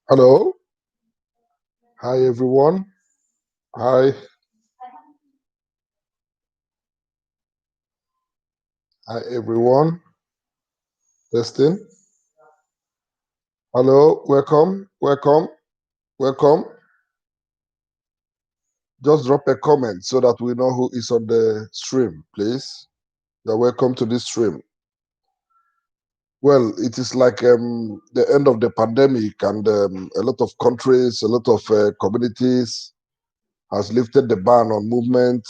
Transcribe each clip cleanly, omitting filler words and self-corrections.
Hello. Hi, everyone. Hi. Hi, everyone. Testing. Hello. Welcome. Welcome. Welcome. Just drop a comment so that we know who is on the stream, please. You're welcome to this stream. Well, it is like the end of the pandemic, and a lot of countries, a lot of communities has lifted the ban on movement.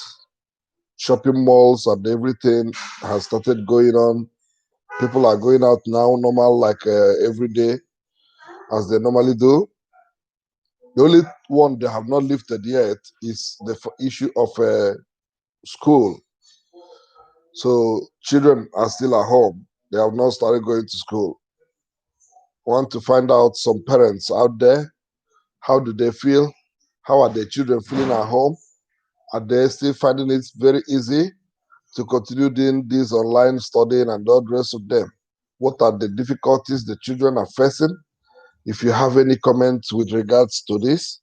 Shopping malls and everything has started going on. People are going out now normal like every day as they normally do. The only one they have not lifted yet is the issue of school. So children are still at home. They have not started going to school. Want to find out some parents out there. How do they feel? How are their children feeling at home? Are they still finding it very easy to continue doing this online studying and all the rest of them? What are the difficulties the children are facing? If you have any comments with regards to this,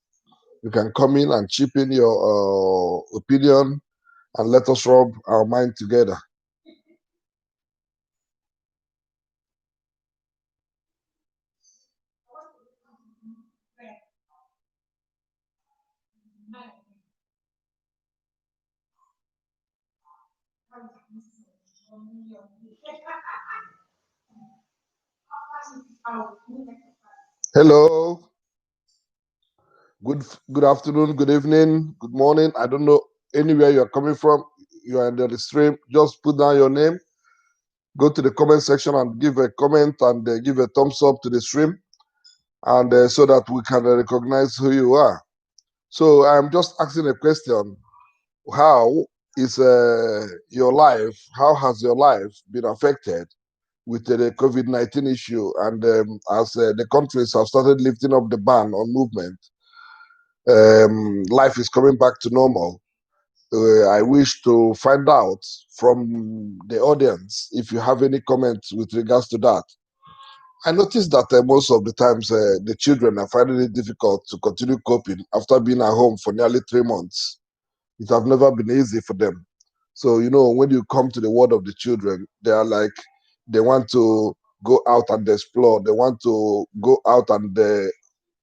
you can come in and chip in your opinion and let us rub our mind together. Hello, good good afternoon, good evening, good morning. I don't know anywhere you're coming from. You are in the stream. Just put down your name. Go to the comment section and give a comment and give a thumbs up to the stream, and so that we can recognize who you are. So I'm just asking a question: how is your life? How has your life been affected with the COVID-19 issue? And as the countries have started lifting up the ban on movement, life is coming back to normal. I wish to find out from the audience if you have any comments with regards to that. I noticed that most of the times the children are finding it difficult to continue coping after being at home for nearly 3 months. It have never been easy for them. So, when you come to the world of the children, they are like, they want to go out and explore. They want to go out and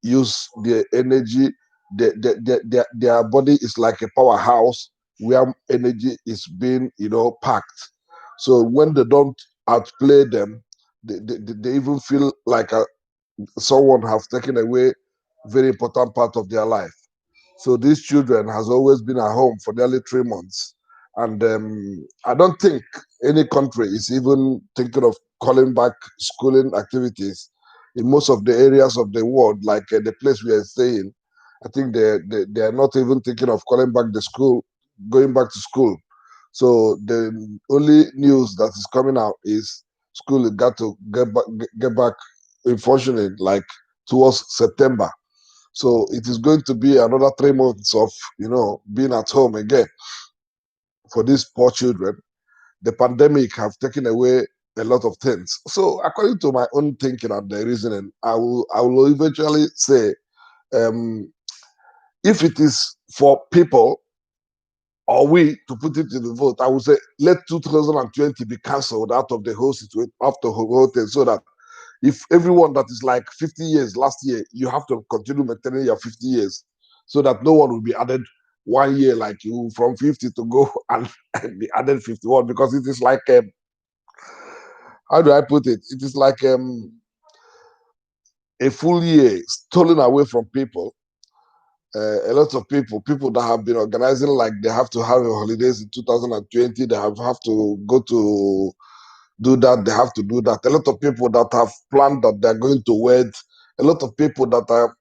use their energy. Their body is like a powerhouse where energy is being, packed. So when they don't outplay them, they even feel like someone have taken away very important part of their life. So these children has always been at home for nearly 3 months, and I don't think any country is even thinking of calling back schooling activities in most of the areas of the world, like the place we are staying. I think they are not even thinking of calling back the school, going back to school. So the only news that is coming out is school got to get back in functioning like towards September. So it is going to be another 3 months of, being at home again for these poor children. The pandemic have taken away a lot of things. So according to my own thinking and the reasoning, I will eventually say, um, if it is for people or we to put it in the vote, I would say let 2020 be cancelled out of the whole situation, after the whole thing, so that if everyone that is like 50 years last year, you have to continue maintaining your 50 years so that no one will be added 1 year like you from 50 to go and be added 51, because it is like, how do I put it? It is like a full year stolen away from people. A lot of people that have been organizing like they have to have holidays in 2020, they have to go to do that, they have to do that. A lot of people that have planned that they're going to wed, a lot of people that are,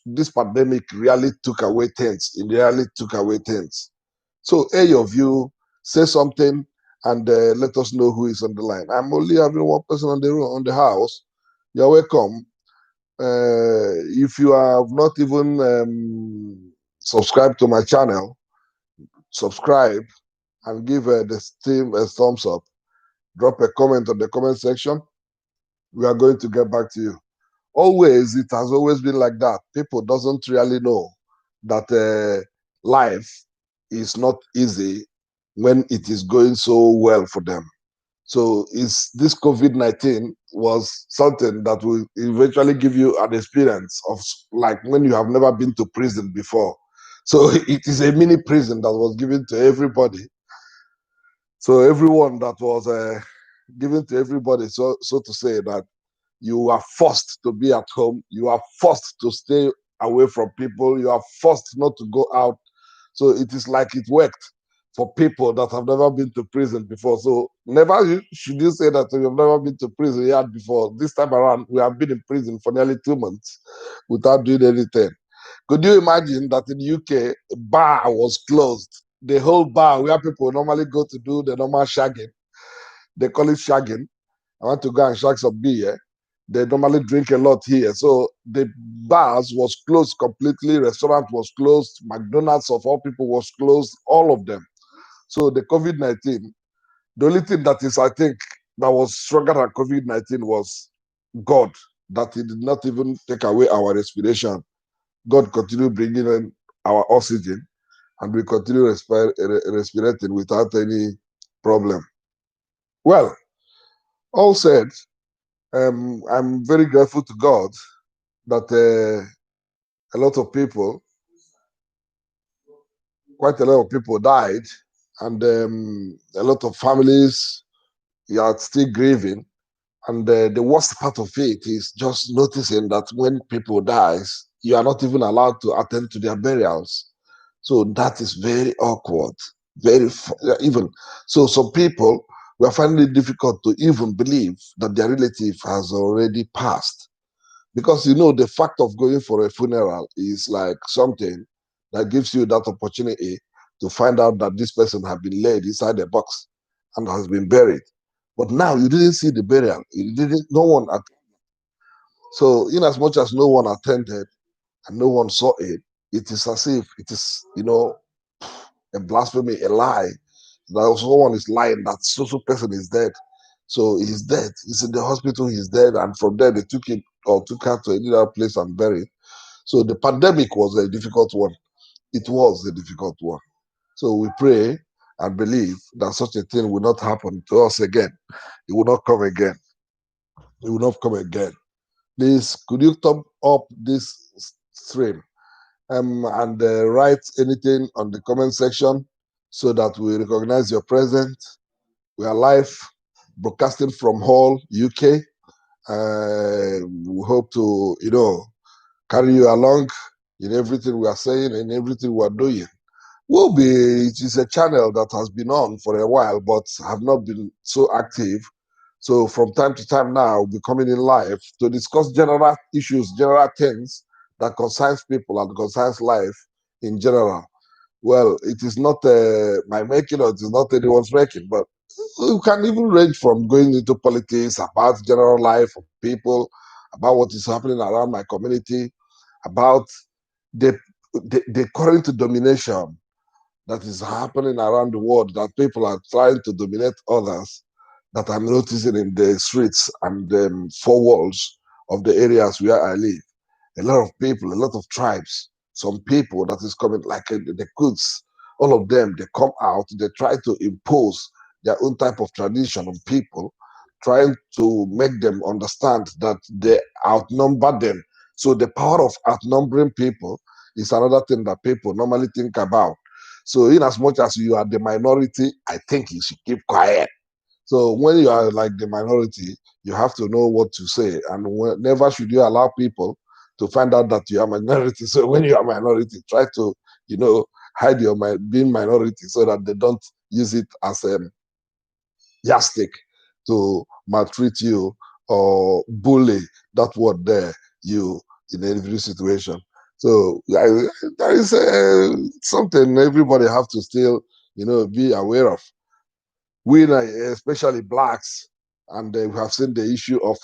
this pandemic really took away things. It really took away things. So, any of you say something and let us know who is on the line. I'm only having one person on the room, on the house. You're welcome. If you have not even subscribed to my channel, subscribe and give the team a thumbs up. Drop a comment on the comment section. We are going to get back to you. always, it has always been like that. People doesn't really know that life is not easy when it is going so well for them. So is this COVID-19 was something that will eventually give you an experience of like when you have never been to prison before. So it is a mini prison that was given to everybody. So everyone that was given to everybody, so to say, that you are forced to be at home, you are forced to stay away from people, you are forced not to go out. So it is like it worked for people that have never been to prison before. So never should you say that you have never been to prison yet before. This time around, we have been in prison for nearly 2 months without doing anything. Could you imagine that in the UK, a bar was closed? The whole bar where people normally go to do the normal shagging, they call it shagging. I want to go and shag some beer. They normally drink a lot here. So the bars was closed completely. Restaurant was closed. McDonald's of all people was closed. All of them. So the COVID-19, the only thing that is, I think, that was stronger than COVID-19 was God, that He did not even take away our respiration. God continued bringing in our oxygen, and we continue respirating without any problem. Well, all said, I'm very grateful to God that a lot of people, quite a lot of people died, and a lot of families are still grieving. And the worst part of it is just noticing that when people dies, you are not even allowed to attend to their burials. So that is very awkward, even. So some people were finding it difficult to even believe that their relative has already passed. Because the fact of going for a funeral is like something that gives you that opportunity to find out that this person has been laid inside a box and has been buried. But now you didn't see the burial. You didn't. No one. So in as much as no one attended and no one saw it, it is as if it is a blasphemy, a lie. That someone is lying that so person is dead. So he's dead. He's in the hospital. He's dead, and from there they took him or took her to another place and buried. So the pandemic was a difficult one. It was a difficult one. So we pray and believe that such a thing will not happen to us again. It will not come again. It will not come again. Please, could you top up this stream and write anything on the comment section so that we recognize your presence. We are live broadcasting from Hull, UK. We hope to, carry you along in everything we are saying and everything we are doing. It is a channel that has been on for a while, but have not been so active. So from time to time now, we'll be coming in live to discuss general issues, general things that concerns people and concerns life in general. Well, it is not my making or it is not anyone's making, but we can even range from going into politics, about general life of people, about what is happening around my community, about the, the current domination that is happening around the world, that people are trying to dominate others, that I'm noticing in the streets and the four walls of the areas where I live. A lot of people, a lot of tribes, some people that is coming, like the Kuds, all of them, they come out, they try to impose their own type of tradition on people, trying to make them understand that they outnumber them. So the power of outnumbering people is another thing that people normally think about. So in as much as you are the minority, I think you should keep quiet. So when you are like the minority, you have to know what to say, and never should you allow people to find out that you are minority. So when you are minority, try to hide your being minority so that they don't use it as a yardstick to maltreat you or bully that word there you in every situation. So there is something everybody have to still be aware of. We, especially blacks, and we have seen the issue of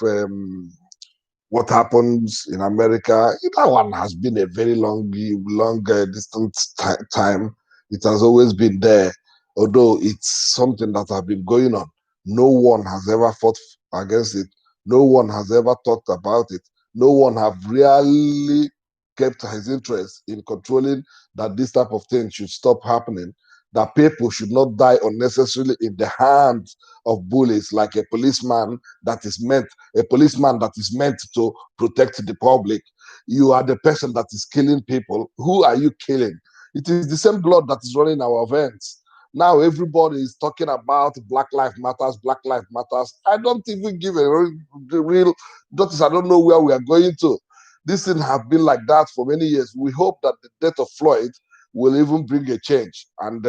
what happens in America. That one has been a very long distance time. It has always been there, although it's something that has been going on. No one has ever fought against it. No one has ever talked about it. no one have really kept his interest in controlling that this type of thing should stop happening, that people should not die unnecessarily in the hands of bullies, like a policeman that is meant to protect the public. You are the person that is killing people. Who are you killing? It is the same blood that is running our veins. Now everybody is talking about Black Lives Matters, Black Lives Matters. I don't even give the real notice. I don't know where we are going to. This thing have been like that for many years. We hope that the death of Floyd will even bring a change and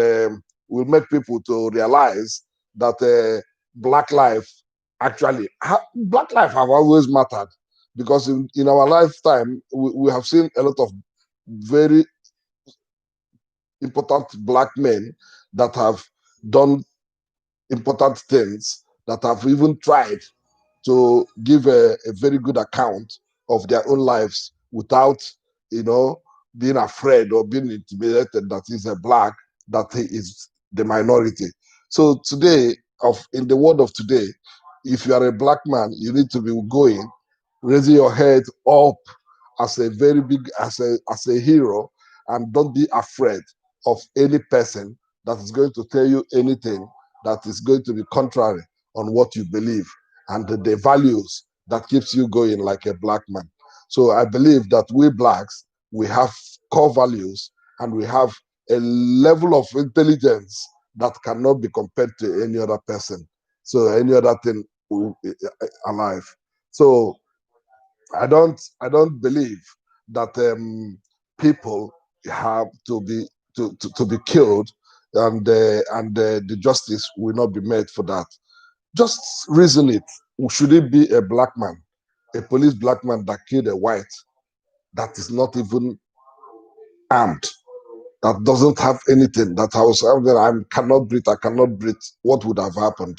will make people to realize that Black life Black life have always mattered, because in our lifetime we have seen a lot of very important Black men that have done important things, that have even tried to give a very good account of their own lives without, you know, being afraid or being intimidated that he's a Black, that he is the minority. So today, in the world of today, if you are a Black man, you need to be going, raising your head up as a very big, as a hero, and don't be afraid of any person that is going to tell you anything that is going to be contrary on what you believe and the values that keeps you going like a Black man. So I believe that we Blacks, we have core values, and we have a level of intelligence that cannot be compared to any other person. So any other thing alive. So I don't believe that people have to be killed, and the justice will not be made for that. Just reason it. Should it be a Black man, a police Black man that killed a white, that is not even armed, that doesn't have anything, that I cannot breathe, I cannot breathe? What would have happened?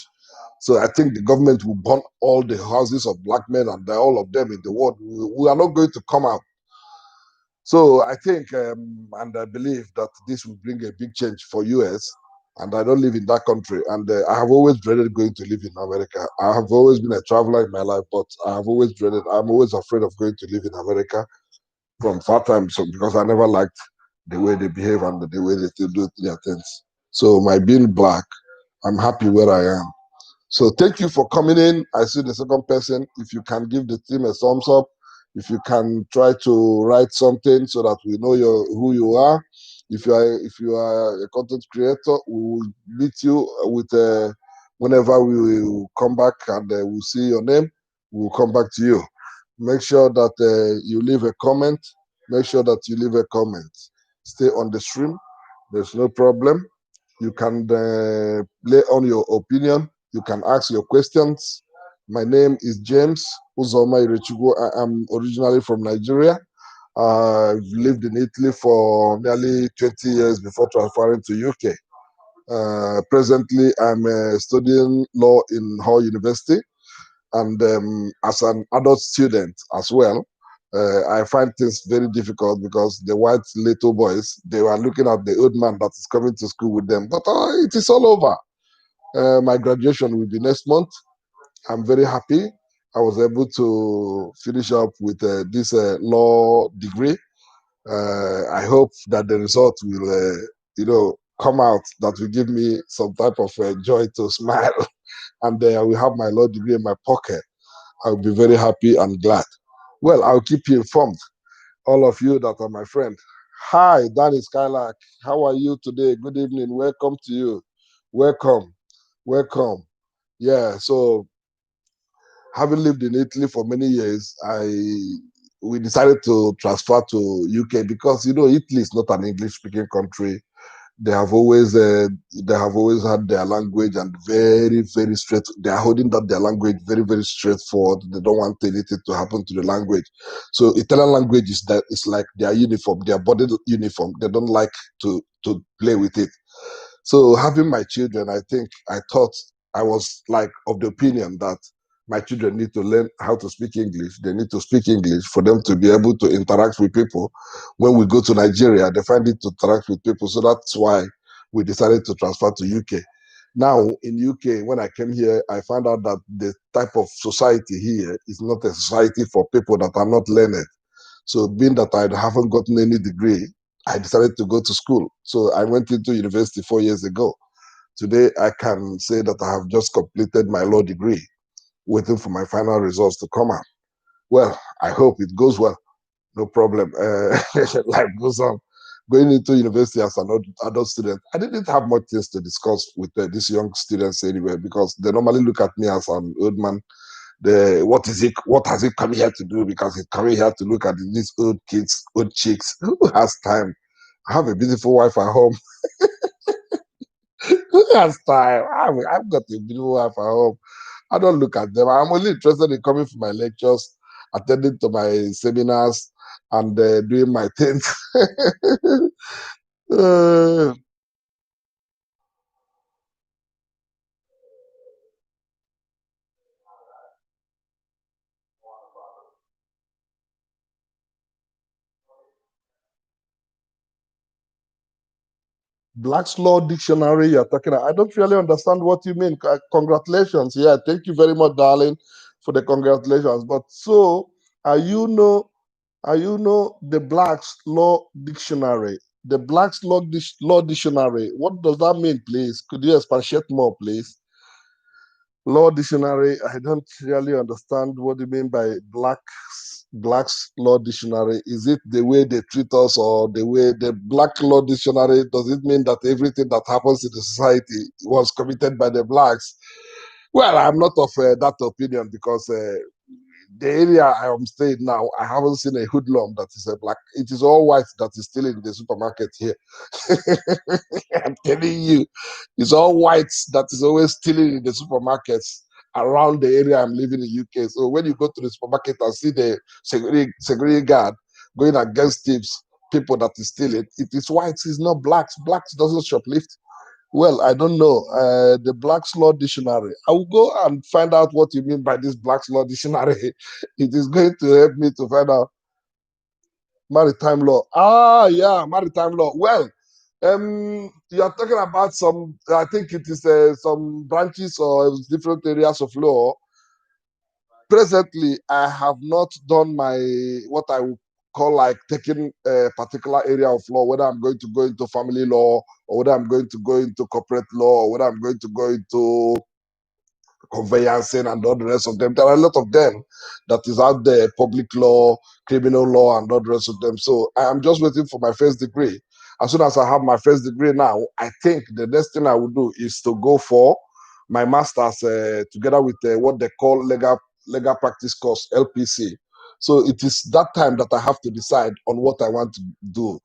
So I think the government will burn all the houses of Black men and all of them in the world. We are not going to come out. So I think, and I believe that this will bring a big change for US. And I don't live in that country, and I have always dreaded going to live in America. I have always been a traveler in my life, but I have always dreaded. I'm always afraid of going to live in America from far time, so because I never liked the way they behave and the way they do their things. So my being Black, I'm happy where I am. So thank you for coming in. I see the second person. If you can give the team a thumbs up, if you can try to write something so that we know who you are. If you are a content creator, we will meet you with whenever we will come back, and we'll see your name. We will come back to you. Make sure that you leave a comment. Make sure that you leave a comment. Stay on the stream. There's no problem. You can lay on your opinion. You can ask your questions. My name is James Uzoma Irechugo. I am originally from Nigeria. I've lived in Italy for nearly 20 years before transferring to UK. Presently, I'm studying law in Hull University, and as an adult student as well. I find things very difficult because the white little boys, they were looking at the old man that is coming to school with them. But it is all over. My graduation will be next month. I'm very happy. I was able to finish up with this law degree. I hope that the result will, come out that will give me some type of joy to smile, and I will have my law degree in my pocket. I'll be very happy and glad. Well, I'll keep you informed. All of you that are my friend. Hi, Danny Skylark. How are you today? Good evening. Welcome to you. Welcome. Welcome. Yeah, so having lived in Italy for many years, we decided to transfer to UK because Italy is not an English speaking country. They have always had their language, and very, very straight. They are holding that their language very, very straightforward. They don't want anything to happen to the language. So Italian language is that it's like their uniform, their body uniform. They don't like to play with it. So having my children, I thought, I was like of the opinion that my children need to learn how to speak English. They need to speak English for them to be able to interact with people. When we go to Nigeria, they find it to interact with people. So that's why we decided to transfer to UK. Now in UK, when I came here, I found out that the type of society here is not a society for people that are not learned. So being that I haven't gotten any degree, I decided to go to school. So I went into university 4 years ago. Today, I can say that I have just completed my law degree, waiting for my final results to come out. Well, I hope it goes well. No problem. Life goes on. Going into university as an adult student, I didn't have much things to discuss with these young students anyway because they normally look at me as an old man. What is it? What has he come here to do? Because he's coming here to look at these old kids, old chicks. Who has time? I have a beautiful wife at home. Who has time? I've got a beautiful wife at home. I don't look at them. I'm only interested in coming for my lectures, attending to my seminars, and doing my things. uh, Black's Law Dictionary, you're talking. I don't really understand what you mean. Congratulations. Yeah, thank you very much, darling, for the congratulations. But so, are you know, the Black's Law Dictionary? The Law Dictionary. What does that mean, please? Could you expatiate more, please? Law dictionary, I don't really understand what you mean by Black's Law Dictionary. Is it the way they treat us or the way the Black Law Dictionary? Does it mean that everything that happens in the society was committed by the blacks? Well, I'm not of that opinion because the area I am staying now, I haven't seen a hoodlum that is a black. It is all white that is still in the supermarket here. I'm telling you, it's all whites that is always stealing in the supermarkets around the area I'm living in UK. So when you go to the supermarket and see the security guard going against thieves, people that is stealing, it is whites, it's not blacks. Blacks doesn't shoplift. Well, I don't know. The Black's Law Dictionary. I will go and find out what you mean by this Black's Law Dictionary. It is going to help me to find out maritime law. Ah, yeah, maritime law. Well, you are talking about some. I think it is some branches or different areas of law. Presently, I have not done my what I would call like taking a particular area of law, whether I'm going to go into family law or whether I'm going to go into corporate law or whether I'm going to go into conveyancing and all the rest of them. There are a lot of them that is out there, public law, criminal law, and all the rest of them. So I am just waiting for my first degree. As soon as I have my first degree now, I think the next thing I will do is to go for my master's together with what they call legal practice course, LPC. So it is that time that I have to decide on what I want to do.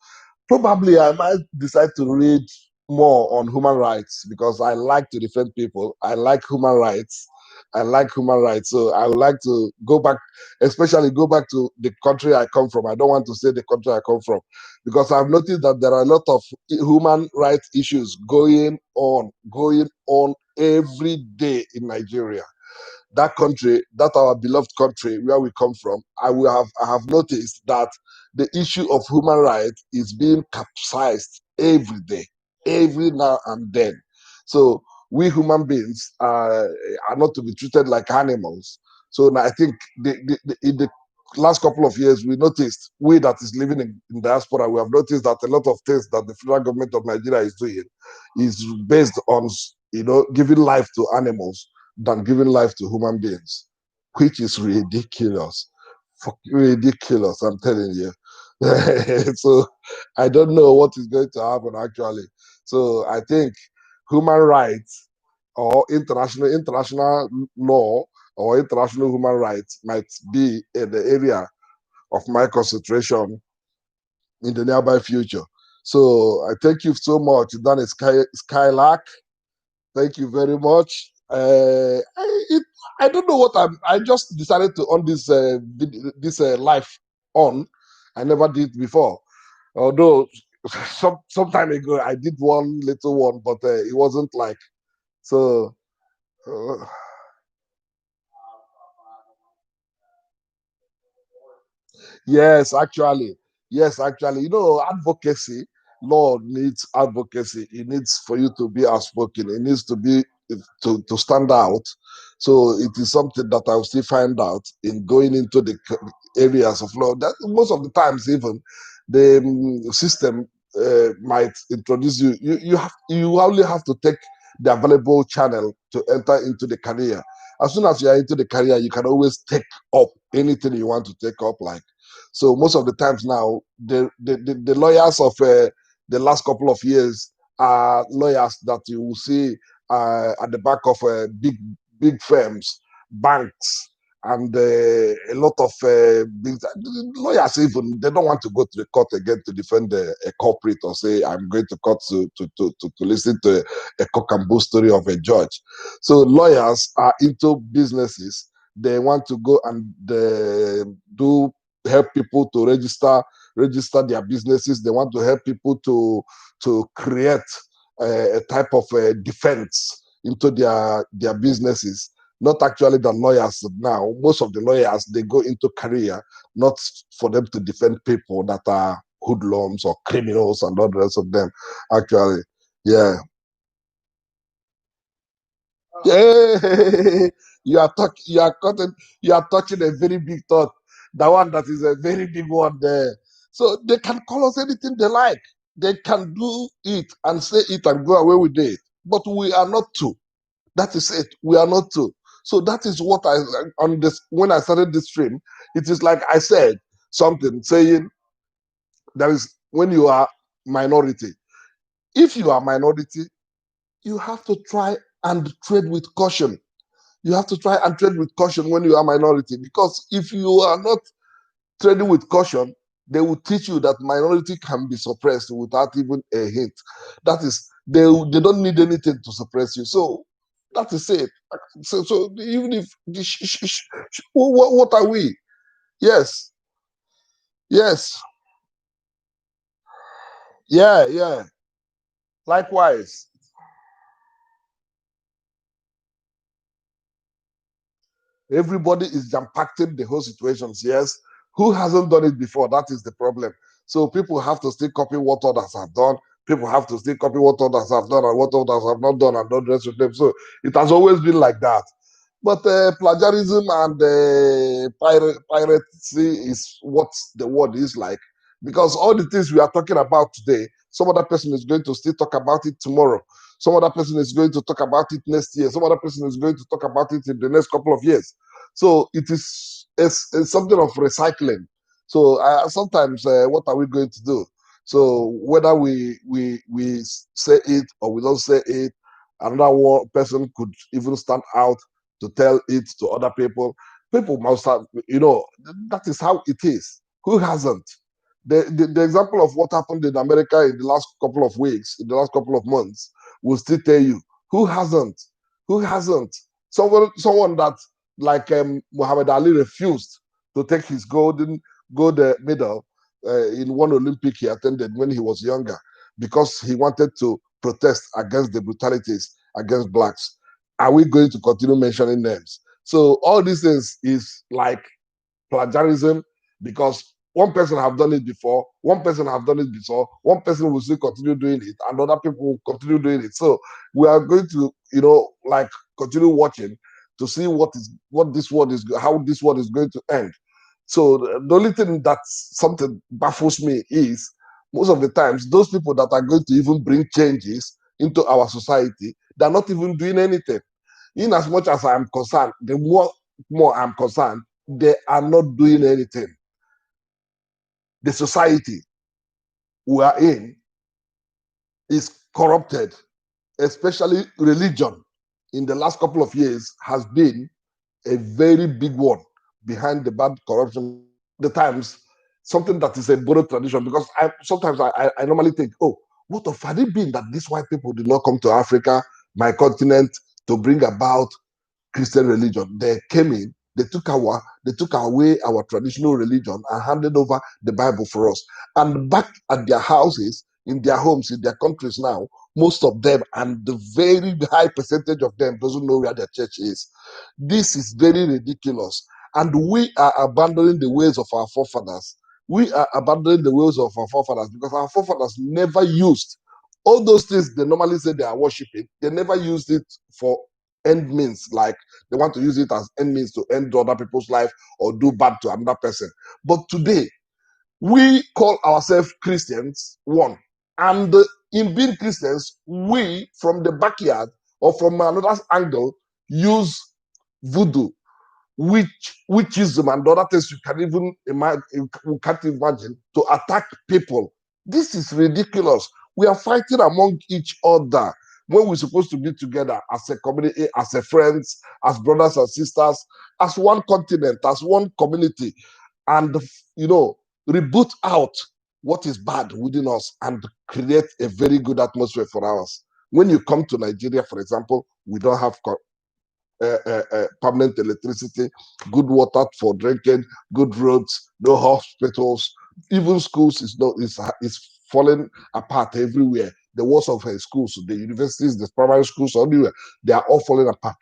Probably I might decide to read more on human rights because I like to defend people. I like human rights. I like human rights. So I would like to go back, especially go back to the country I come from. I don't want to say the country I come from because I've noticed that there are a lot of human rights issues going on every day in Nigeria. That country, that our beloved country where we come from, I have noticed that the issue of human rights is being capsized every day, every now and then. So we human beings are not to be treated like animals. So now I think in the last couple of years, we noticed, we that is living in diaspora, we have noticed that a lot of things that the federal government of Nigeria is doing is based on, giving life to animals than giving life to human beings, which is ridiculous. Ridiculous, I'm telling you. So I don't know what is going to happen actually. So I think human rights or international law or international human rights might be in the area of my concentration in the nearby future. So I thank you so much. That is Skylark. Thank you very much. I don't know what I just decided to on this live on. I never did before. Although some time ago I did one little one, but it wasn't like so. Uh, yes, actually, yes, actually, advocacy. law needs advocacy. It needs for you to be outspoken. It needs to be to stand out. So it is something that I will still find out in going into the areas of law. That most of the times, even the system might introduce you. You only have to take the available channel to enter into the career. As soon as you are into the career, you can always take up anything you want to take up. Like so, most of the times now, the lawyers of the last couple of years are lawyers that you will see at the back of big firms, banks, and a lot of big lawyers. Even they don't want to go to the court again to defend a culprit or say I'm going to court to listen to a cock and bull story of a judge. So lawyers are into businesses. They want to go and do help people to register their businesses. They want to help people to create a type of defense into their businesses. Not actually the lawyers now. Most of the lawyers they go into career not for them to defend people that are hoodlums or criminals and all the rest of them. Actually, yeah, yeah. You are touching a very big thought. The one that is a very big one there. So they can call us anything they like. They can do it and say it and go away with it. But we are not to. That is it. We are not to. So that is what I on this when I started this stream. It is like I said something saying there is when you are minority. If you are minority, you have to try and trade with caution. You have to try and trade with caution when you are minority because if you are not trading with caution, they will teach you that minority can be suppressed without even a hint. That is, they don't need anything to suppress you. So that is it. So even if what are we? Yes, yes, yeah. Likewise, everybody is impacting the whole situations. Yes, who hasn't done it before? That is the problem. So people have to still copy what others have done. People have to still copy what others have done and what others have not done and not rest with them. So it has always been like that. But plagiarism and piracy is what the word is like. Because all the things we are talking about today, some other person is going to still talk about it tomorrow. Some other person is going to talk about it next year. Some other person is going to talk about it in the next couple of years. So it is it's something of recycling. So sometimes, what are we going to do? So whether we say it or we don't say it, another one person could even stand out to tell it to other people. People must have, that is how it is. Who hasn't? The example of what happened in America in the last couple of weeks, in the last couple of months, will still tell you who hasn't. Who hasn't? Someone that like Muhammad Ali refused to take his gold medal in one Olympic he attended when he was younger because he wanted to protest against the brutalities against blacks. Are we going to continue mentioning names? So all these things is like plagiarism because one person have done it before, one person have done it before, one person will still continue doing it, and other people will continue doing it. So we are going to, like continue watching to see what this world is how this world is going to end. So the only thing that something baffles me is most of the times those people that are going to even bring changes into our society, they're not even doing anything. In as much as I am concerned, the more I'm concerned, they are not doing anything. The society we are in is corrupted, especially religion. In the last couple of years, has been a very big one behind the bad corruption. The times something that is a borrowed tradition because sometimes I normally think, oh, what of had it been that these white people did not come to Africa, my continent, to bring about Christian religion? They came in, they took away our traditional religion and handed over the Bible for us. And back at their houses, in their homes, in their countries now, most of them and the very high percentage of them doesn't know where their church is. This is very ridiculous. And we are abandoning the ways of our forefathers. We are abandoning the ways of our forefathers because our forefathers never used all those things they normally say they are worshiping. They never used it for end means, like they want to use it as end means to end other people's life or do bad to another person. But today, we call ourselves Christians, one. And in being Christians, we, from the backyard or from another angle, use voodoo, witchism, and other things you can even imagine, you can't imagine, to attack people. This is ridiculous. We are fighting among each other when we're supposed to be together as a community, as a friends, as brothers and sisters, as one continent, as one community, and reboot out what is bad within us and create a very good atmosphere for us. When you come to Nigeria, for example, we don't have permanent electricity, good water for drinking, good roads, no hospitals, even schools is falling apart everywhere. The walls of schools, the universities, the primary schools, everywhere, they are all falling apart.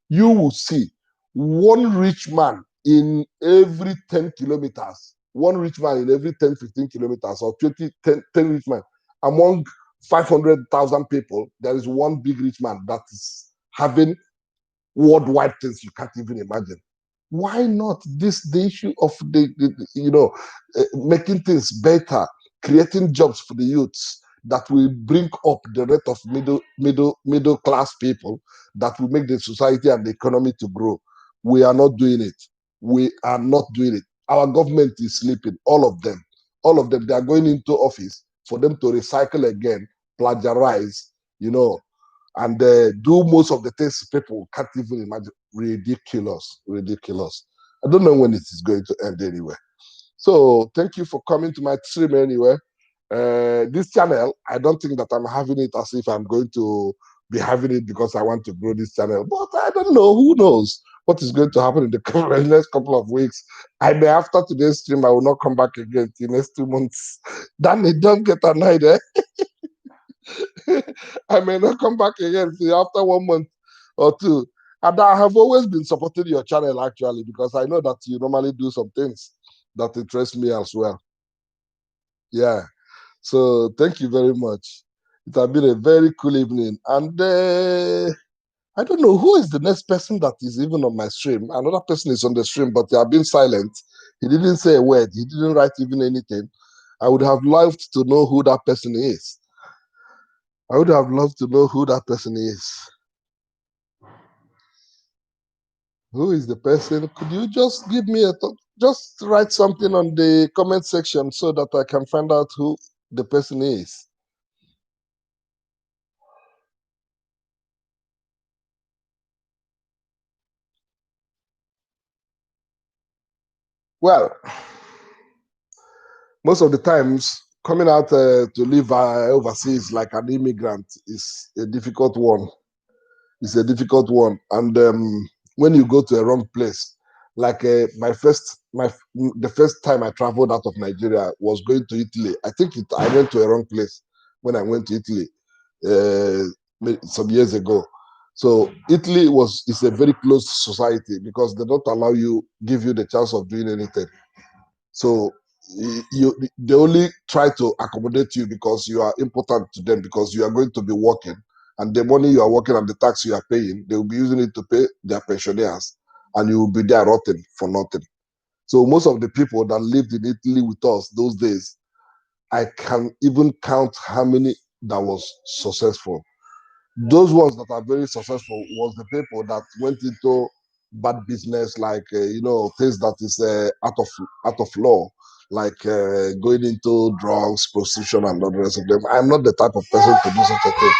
You will see one rich man in every 10 kilometers, one rich man in every 10, 15 kilometers, or 20, 10 rich men. Among 500,000 people, there is one big rich man that is having worldwide things you can't even imagine. Why not the issue of making things better, creating jobs for the youths that will bring up the rate of middle class people, that will make the society and the economy to grow. We are not doing it. We are not doing it. Our government is sleeping. All of them. All of them. They are going into office for them to recycle again, plagiarize, and do most of the things people can't even imagine. Ridiculous, ridiculous. I don't know when it is going to end anyway. So thank you for coming to my stream anyway. This channel, I don't think that I'm having it as if I'm going to be having it because I want to grow this channel, but I don't know. Who knows what is going to happen in the next couple of weeks? I may, after today's stream, I will not come back again in the next 2 months. Danny, don't get annoyed, eh? I may not come back again after 1 month or two. And I have always been supporting your channel actually because I know that you normally do some things that interest me as well. Yeah. So thank you very much. It has been a very cool evening. And I don't know who is the next person that is even on my stream. Another person is on the stream, but they have been silent. He didn't say a word. He didn't write even anything. I would have loved to know who that person is. I would have loved to know who that person is. Who is the person? Could you just give me just write something on the comment section so that I can find out who the person is? Well, most of the times coming out to live overseas like an immigrant is a difficult one. It's a difficult one, and when you go to a wrong place, like the first time I traveled out of Nigeria was going to Italy. I think I went to a wrong place when I went to Italy some years ago. So Italy is a very closed society because they don't give you the chance of doing anything. So they only try to accommodate you because you are important to them, because you are going to be working, and the money you are working and the tax you are paying, they will be using it to pay their pensioners, and you will be there rotting for nothing. So most of the people that lived in Italy with us those days, I can even count how many that was successful. Those ones that are very successful was the people that went into bad business, like things that is out of law, like going into drugs, prostitution, and all the rest of them. I'm not the type of person to do such a thing.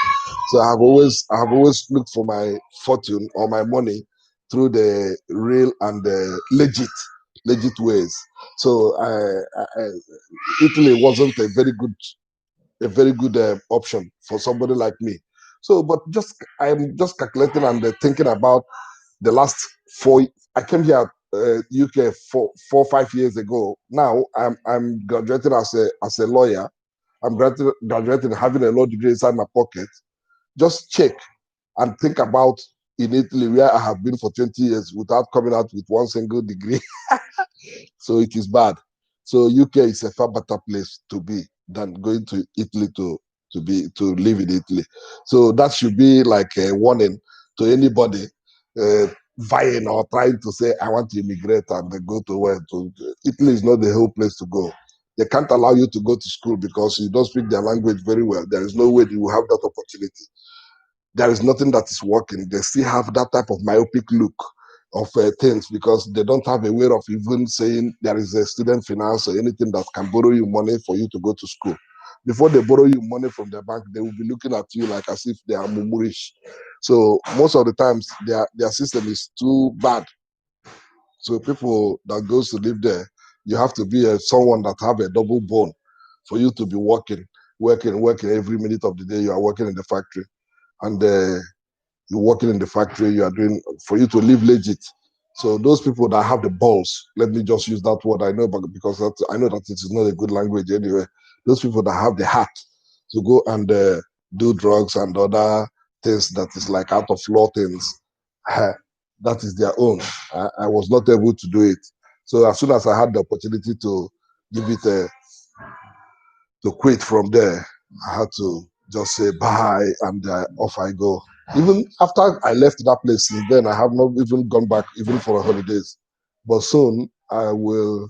So I have always looked for my fortune or my money through the real and legit ways. So Italy wasn't a very good option for somebody like me. So, but I'm just calculating and thinking about the last 4. I came here UK 4 5 years ago. Now I'm graduating as a lawyer. I'm graduating having a law degree inside my pocket. Just check and think about in Italy where I have been for 20 years without coming out with one single degree. So it is bad. So UK is a far better place to be than going to Italy to live in Italy. So that should be like a warning to anybody uh, vying or trying to say I want to immigrate and go to where to. Italy is not the whole place to go. They can't allow you to go to school because you don't speak their language very well. There is no way you will have that opportunity. There is nothing that is working. They still have that type of myopic look of things because they don't have a way of even saying there is a student finance or anything that can borrow you money for you to go to school. Before they borrow you money from the bank, they will be looking at you like as if they are mumurish. So most of the times their system is too bad. So people that goes to live there, you have to be someone that have a double bone for you to be working every minute of the day. You are working in the factory, and you're working in the factory, you are doing for you to live legit. So those people that have the balls, let me just use that word. I know, but because I know that it is not a good language anyway. Those people that have the heart to go and do drugs and other things that is like out of law things, that is their own. I was not able to do it. So as soon as I had the opportunity to give it to quit from there, I had to just say bye and off I go. Even after I left that place, since then I have not even gone back, even for holidays. But soon I will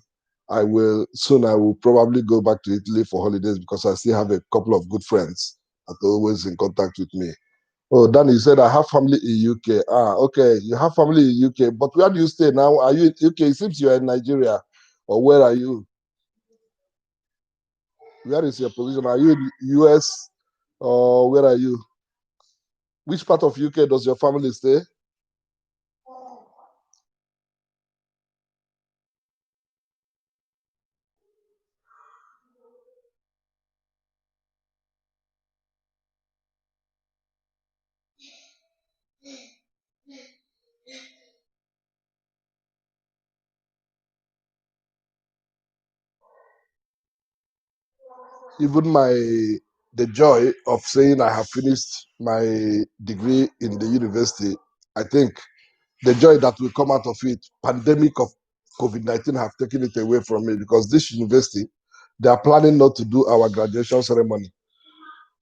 probably go back to Italy for holidays because I still have a couple of good friends that are always in contact with me. Oh, Danny, you said I have family in UK. Ah, okay, you have family in UK, but where do you stay now? Are you in UK? It seems you are in Nigeria, or where are you? Where is your position? Are you in US or where are you? Which part of UK does your family stay? Even the joy of saying I have finished my degree in the university, I think the joy that will come out of it, pandemic of COVID-19 have taken it away from me because this university, they are planning not to do our graduation ceremony.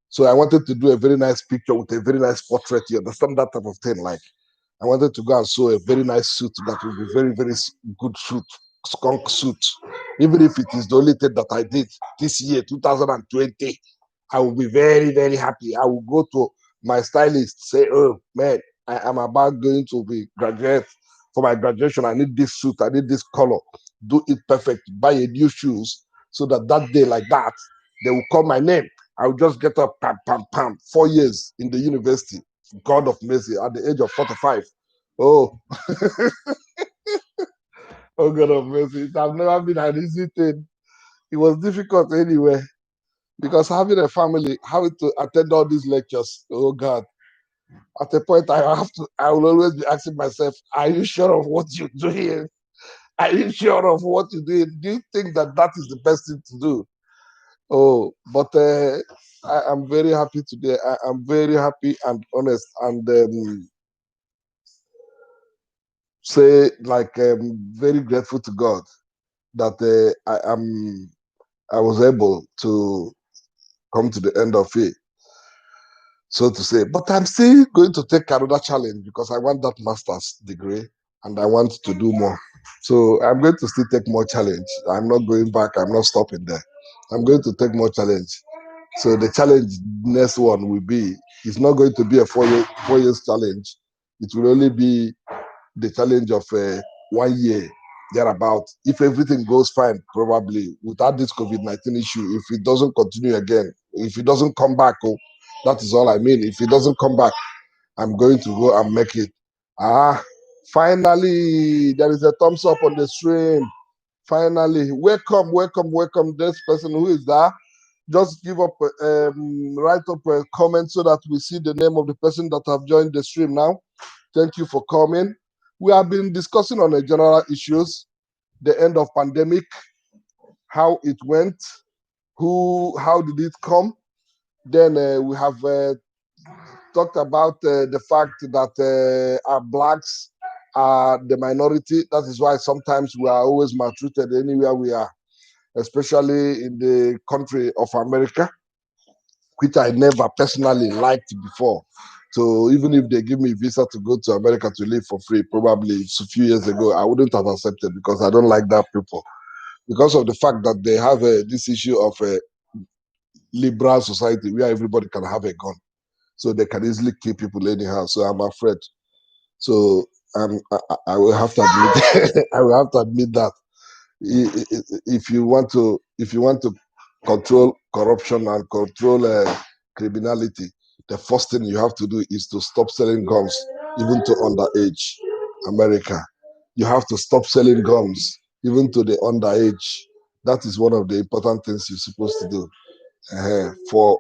So I wanted to do a very nice picture with a very nice portrait. You understand that type of thing? Like I wanted to go and sew a very nice suit that will be very, very good suit, skunk suit. Even if it is the only thing that I did this year, 2020, I will be very, very happy. I will go to my stylist, say, oh man, I am about going to be graduate for my graduation. I need this suit, I need this color. Do it perfect. Buy a new shoes so that that day, like that, they will call my name. I will just get up, pam, pam, pam. 4 years in the university. God of mercy, at the age of 45. Oh, oh God of mercy. It has never been an easy thing. It was difficult anyway because having a family, having to attend all these lectures, oh God. At a point, I will always be asking myself, are you sure of what you're doing? Are you sure of what you're doing? Do you think that that is the best thing to do? Oh, but I am very happy today. I am very happy and honest and say like very grateful to God that I was able to come to the end of it, so to say. But I'm still going to take another challenge because I want that master's degree and I want to do more. So I'm going to still take more challenge. I'm not going back. I'm not stopping there. I'm going to take more challenge. So the challenge next one will be it's not going to be a 4 years challenge. It will only be the challenge of 1 year thereabout. If everything goes fine, probably without this COVID-19 issue, if it doesn't continue again, if it doesn't come back, oh, that is all I mean. If it doesn't come back, I'm going to go and make it. Ah, finally, there is a thumbs up on the stream. Finally, welcome, welcome, welcome. This person who is there, just give up, write up a comment so that we see the name of the person that have joined the stream now. Thank you for coming. We have been discussing on the general issues, the end of pandemic, how it went, how did it come. Then we have talked about the fact that our blacks are the minority. That is why sometimes we are always maltreated anywhere we are. especially in the country of America, which I never personally liked before. So even if they give me visa to go to America to live for free, probably a few years ago, I wouldn't have accepted because I don't like that people. Because of the fact that they have this issue of a liberal society where everybody can have a gun. So they can easily kill people anyhow. So I'm afraid. So I will have to admit, I will have to admit that if you want to control corruption and control criminality, the first thing you have to do is to stop selling guns even to underage America. You have to stop selling guns even to the underage. That is one of the important things you're supposed to do. For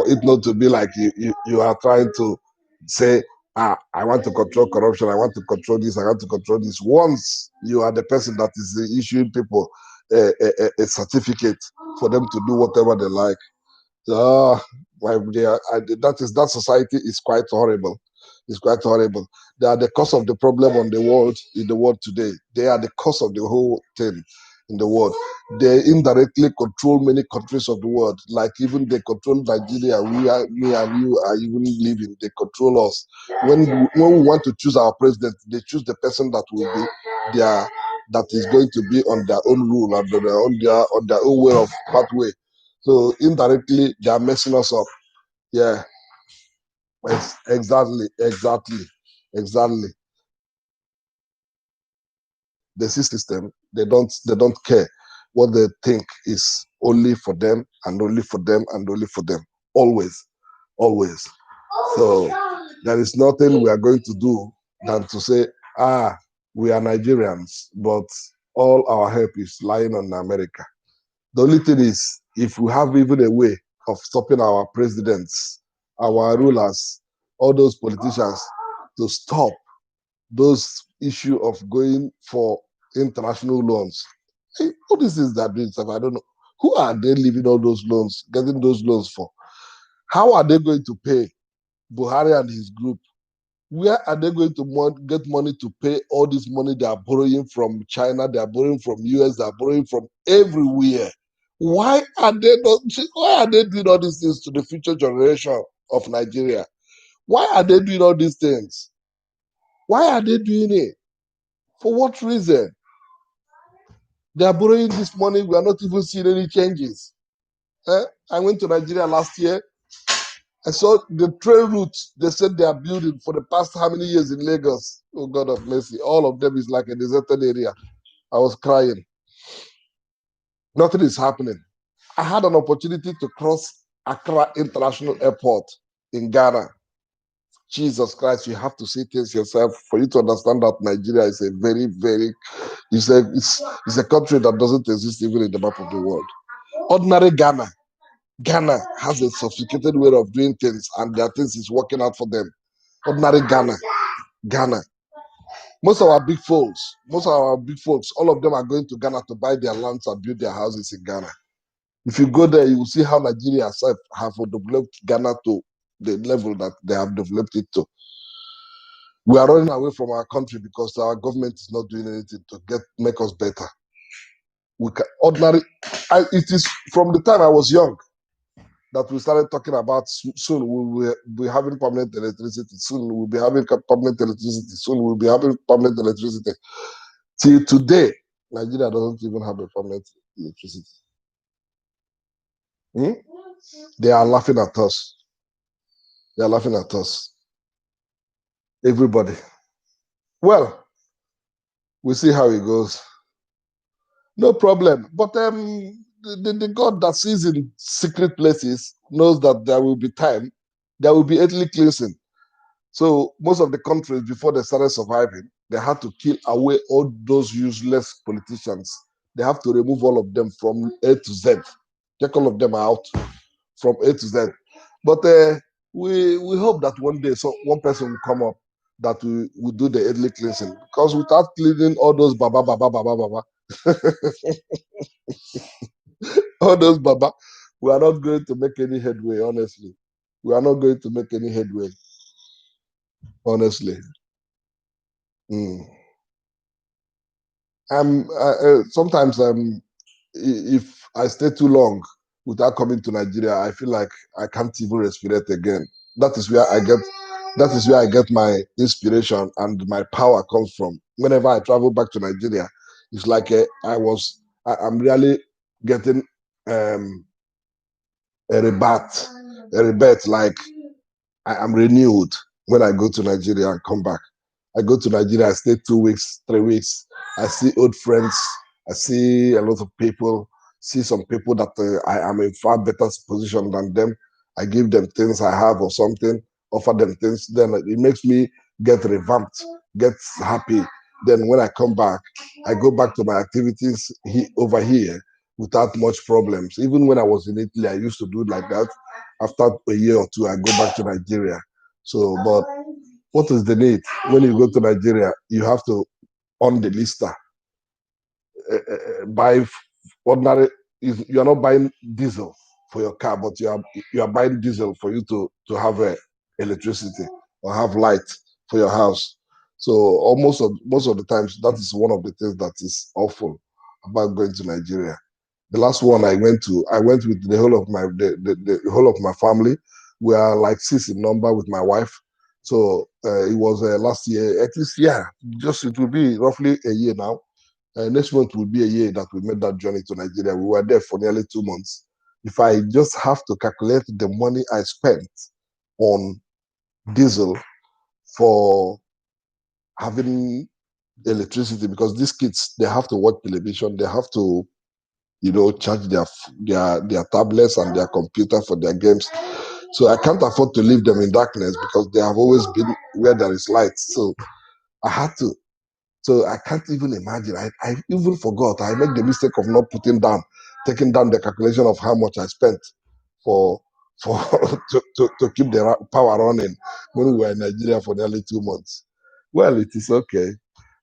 it not to be like you are trying to say, I want to control corruption, I want to control this, I want to control this. Once you are the person that is issuing people a certificate for them to do whatever they like, uh, that society is quite horrible. It's quite horrible. They are the cause of the problem on the world in the world today. They are the cause of the whole thing in the world. They indirectly control many countries of the world. Like even they control Nigeria. Me and you are even living. They control us. When we want to choose our president, they choose the person that will be their that is going to be on their own rule and on their own way of pathway. So indirectly, they are messing us up. Yeah, exactly. The system, they don't care. What they think is only for them and only for them and only for them. Always, always. So there is nothing we are going to do than to say, we are Nigerians, but all our help is lying on America. The only thing is, if we have even a way of stopping our presidents, our rulers, all those politicians to stop those issue of going for international loans. Hey, what is this that doing stuff? I don't know. Who are they leaving all those loans, getting those loans for? How are they going to pay Buhari and his group? Where are they going to get money to pay all this money they are borrowing from China, they are borrowing from US, they are borrowing from everywhere? Why are they not? Why are they doing all these things to the future generation of Nigeria? Why are they doing all these things? Why are they doing it? For what reason? They are borrowing this money. We are not even seeing any changes. I went to Nigeria last year. I saw the train route they said they are building for the past how many years in Lagos. Oh, God of mercy. All of them is like a deserted area. I was crying. Nothing is happening. I had an opportunity to cross Accra International Airport in Ghana. Jesus Christ, you have to see things yourself for you to understand that Nigeria is a very, very, it's a country that doesn't exist even in the map of the world. Ordinary Ghana has a sophisticated way of doing things, and their things is working out for them. Ordinary Ghana. Most of our big folks, all of them are going to Ghana to buy their lands and build their houses in Ghana. If you go there, you will see how Nigeria have developed Ghana to the level that they have developed it to. We are running away from our country because our government is not doing anything to make us better. It is from the time I was young that we started talking about soon we will be having permanent electricity. Soon we'll be having permanent electricity. Soon we'll be having permanent electricity. Till today, Nigeria doesn't even have a permanent electricity. Hmm? They are laughing at us. They are laughing at us. Everybody. Well, we'll see how it goes. No problem. But the God that sees in secret places knows that there will be time. There will be ethnic cleansing. So most of the countries, before they started surviving, they had to kill away all those useless politicians. They have to remove all of them from A to Z. Take all of them out from A to Z. But we hope that one day one person will come up that will do the ethnic cleansing. Because without cleaning all those baba, all those baba, we are not going to make any headway, honestly. We are not going to make any headway, honestly. Mm. Sometimes if I stay too long without coming to Nigeria, I feel like I can't even respirate again. That is where I get my inspiration and my power comes from. Whenever I travel back to Nigeria, it's like I'm really getting um, a rebate, like I am renewed when I go to Nigeria and come back. I go to Nigeria, I stay 2 weeks, 3 weeks. I see old friends. I see a lot of people. See some people that I am in far better position than them. I give them things I have or something, offer them things. Then it makes me get revamped, get happy. Then when I come back, I go back to my activities over here without much problems. Even when I was in Italy, I used to do it like that. After a year or two, I go back to Nigeria. So, but what is the need? When you go to Nigeria, you have to on the lister, buy ordinary. You are not buying diesel for your car, but you are buying diesel for you to have electricity or have light for your house. So almost most of the times, that is one of the things that is awful about going to Nigeria. The last one I went with the whole of the whole of my family. We are like six in number with my wife. So it was last year, at least, yeah, just it will be roughly a year now. Next month will be a year that we made that journey to Nigeria. We were there for nearly 2 months. If I just have to calculate the money I spent on diesel for having electricity, because these kids, they have to watch television, they have to charge their tablets and their computer for their games. So I can't afford to leave them in darkness because they have always been where there is light. So I had to. So I can't even imagine. I even forgot. I made the mistake of not taking down the calculation of how much I spent for to keep the power running when we were in Nigeria for nearly 2 months. Well, it is okay.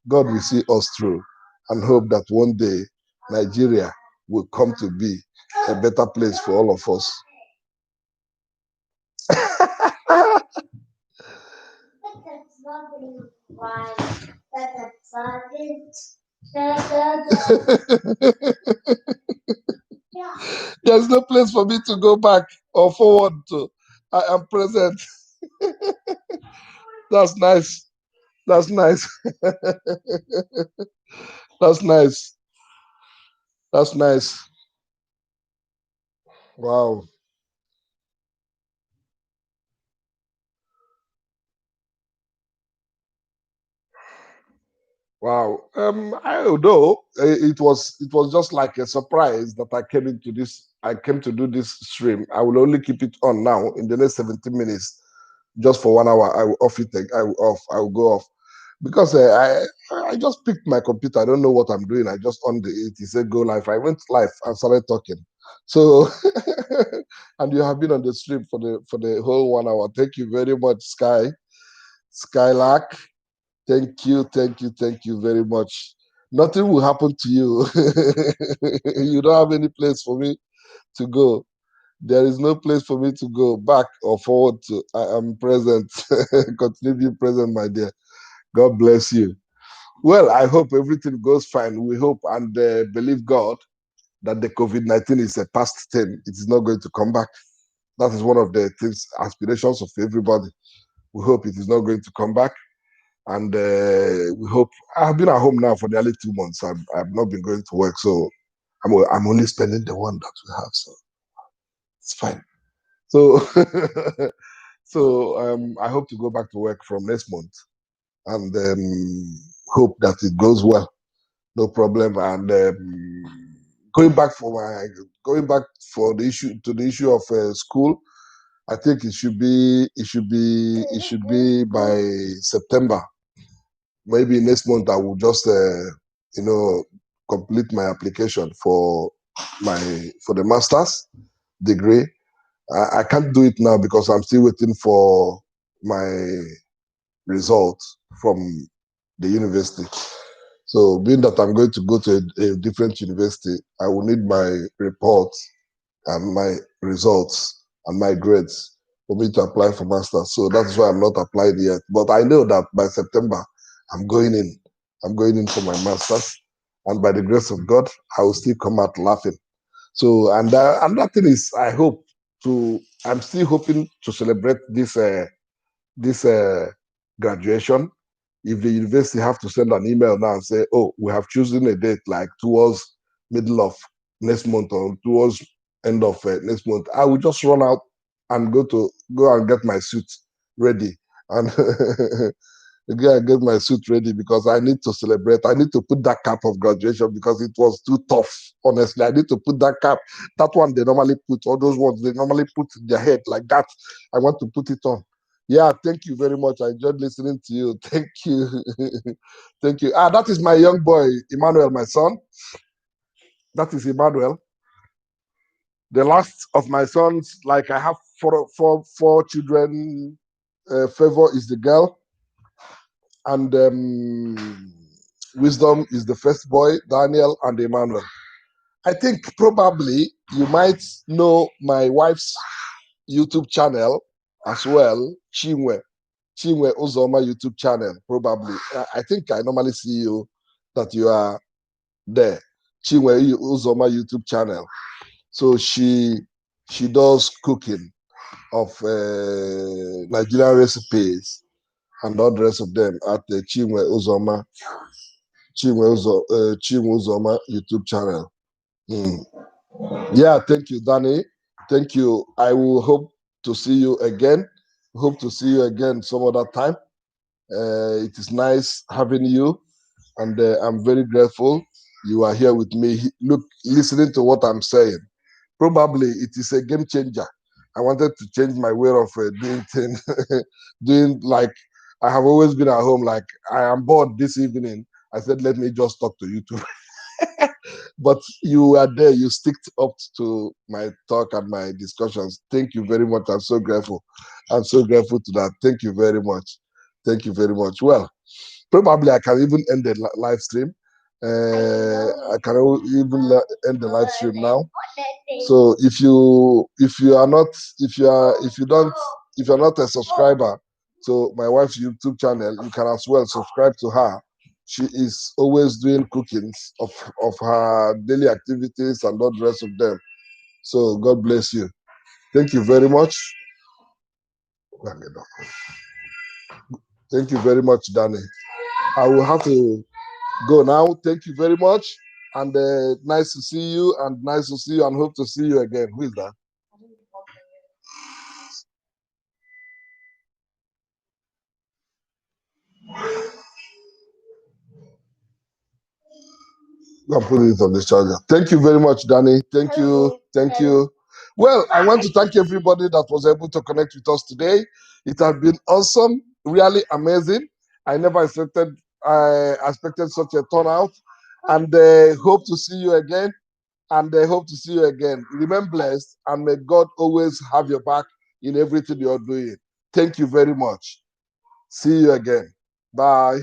God will see us through and hope that one day Nigeria will come to be a better place for all of us. There's no place for me to go back or forward to. I am present. That's nice. That's nice. That's nice. That's nice. Wow. Wow. I don't know. It was just like a surprise that I came into this. I came to do this stream. I will only keep it on now in the next 17 minutes, just for 1 hour. I will off it. I will off. I will go off because I just picked my computer. I don't know what I'm doing. I just on the it. He said go live. I went live and started talking. So, and you have been on the stream for the whole 1 hour. Thank you very much, Skylark. Thank you very much. Nothing will happen to you. You don't have any place for me to go. There is no place for me to go back or forward to. I am present. Continue being present, my dear. God bless you. Well, I hope everything goes fine. We hope and believe God that the COVID-19 is a past thing. It is not going to come back. That is one of the things, aspirations of everybody. We hope it is not going to come back. And we hope. I've been at home now for nearly 2 months. I've not been going to work, so I'm only spending the one that we have, so it's fine. So I hope to go back to work from next month, and hope that it goes well. No problem. And going back for the issue of school. I think it should be by September. Maybe next month I will just you know complete my application for the master's degree. I can't do it now because I'm still waiting for my results from the university. So being that I'm going to go to a different university, I will need my report and my results and my grades for me to apply for masters. So that's why I'm not applied yet. But I know that by September I'm going in. I'm going in for my masters, And by the grace of God, I will still come out laughing. So, and another thing is, I'm still hoping to celebrate this graduation. If the university have to send an email now and say, oh, we have chosen a date like towards middle of next month or towards end of next month, I will just run out and go and get my suit ready and again, I get my suit ready because I need to celebrate. I need to put that cap of graduation because it was too tough. Honestly, I need to put that cap. That one they normally put, all those ones they normally put in their head like that. I want to put it on. Yeah, thank you very much. I enjoyed listening to you. Thank you. Thank you. That is my young boy, Emmanuel, my son. That is Emmanuel. The last of my sons, like I have four children. Favor is the girl, and Wisdom is the first boy, Daniel and Emmanuel. I think probably you might know my wife's YouTube channel as well, Chinwe Uzoma YouTube channel, probably. I think I normally see you that you are there. Chinwe Uzoma YouTube channel. So she does cooking of Nigerian recipes and all the rest of them at the Chinwe Uzoma YouTube channel. Mm. Yeah, thank you, Danny. Thank you. I will hope to see you again. Hope to see you again some other time. It is nice having you, and I'm very grateful you are here with me. Look, listening to what I'm saying. Probably it is a game changer. I wanted to change my way of doing things, doing like I have always been at home. Like I am bored this evening. I said, let me just talk to you too. But you were there, you sticked up to my talk and my discussions. Thank you very much. I'm so grateful. I'm so grateful to that. Thank you very much. Thank you very much. Well, probably I can even end the live stream. I can even end the live stream now. So if you are not if you don't if you're not a subscriber to my wife's YouTube channel, you can as well subscribe to her. She is always doing cookings of her daily activities and all the rest of them. So God bless you. Thank you very much. Thank you very much, Danny. I will have to go now. Thank you very much. And nice to see you and nice to see you and hope to see you again. Who is that? Go and put it on the charger. Thank you very much, Danny. Thank you. Thank you. Well, I want to thank everybody that was able to connect with us today. It has been awesome, really amazing. I never expected such a turnout. And hope to see you again. And hope to see you again. Remain blessed and may God always have your back in everything you're doing. Thank you very much. See you again. Bye.